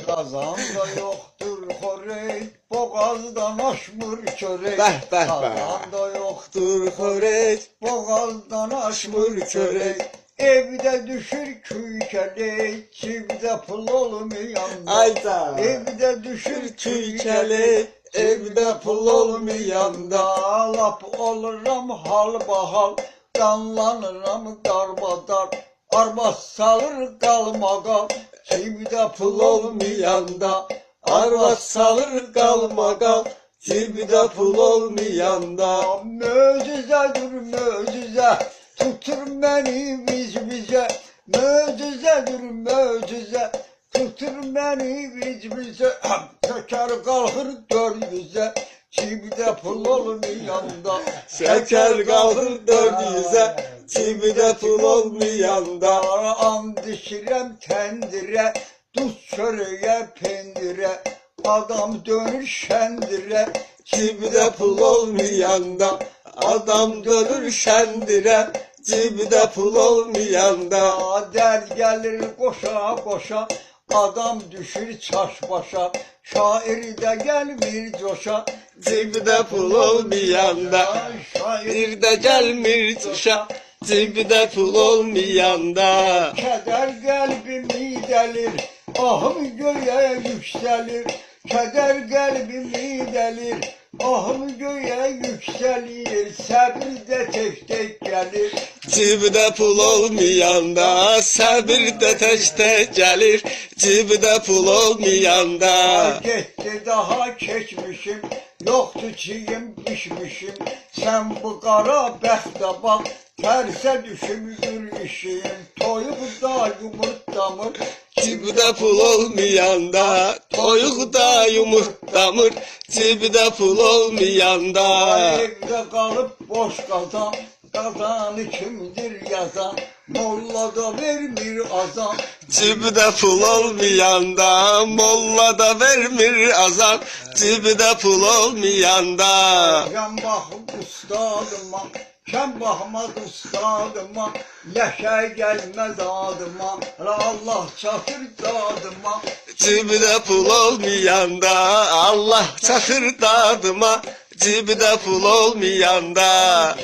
Kazanda yoktur horey, boğazdan aşmır çörek. Kazanda yoktur horey, boğazdan aşmır çörek. Evde düşür küykelek, çivde pul olmayanda. Ayda. Evde düşür Küykelek, evde pul olmayanda. Lap olurum hal bahal, danlanırım darbadar. Arba salır kalmagal, çivde pul olmayanda. Arvat salır kalmagal, cibde pul olmayanda. Möcüzedir möcüze, tutur beni bize. Möcüzedir möcüze, tutur beni bize. Şeker kalkır dört yüze, çivde pul olmayanda. Şeker kalır 400'e, cibde pul olmayanda. And düşürem tendire, tuz çöreğe pendire. Adam dönür şendire, Cibde pul olmayanda. Adam dönür şendire, cibde pul olmayanda. der gelir koşa koşa. Adam düşür çaş başa, şair de gelmir coşa. Cibde pul olmayanda. Şair Bir de gelmir tuşa, cibde pul olmayanda. keder kalbimi delir, ahım göğe yükselir. Keder kalbimi delir, ahım göğe yükselir. Sabır de tek tek gelir. Cibde pul olmayanda, sabır da teşte gelir. Cibde pul olmayanda. Gitti daha keçmişim, yoktu çiğim pişmişim. Sen bu kara bəxtə bak, terse düşümdür işim. Toyuq da yumurtlamır, Cibde pul olmayanda, toyuq da yumurtlamır. Cibde pul olmayanda. evde kalıp boş kazan. Kazanı kimdir yazan, molla da vermir azan. Cibde pul olmayanda, molla da vermir azan. Cibde pul olmayanda. Sen bakım ustadıma, sen bakmaz ustadıma. Yaşa gelmez adıma, Allah çatır dadıma. Cibde pul olmayanda, Allah çatır dadıma. Cibde pul olmayanda.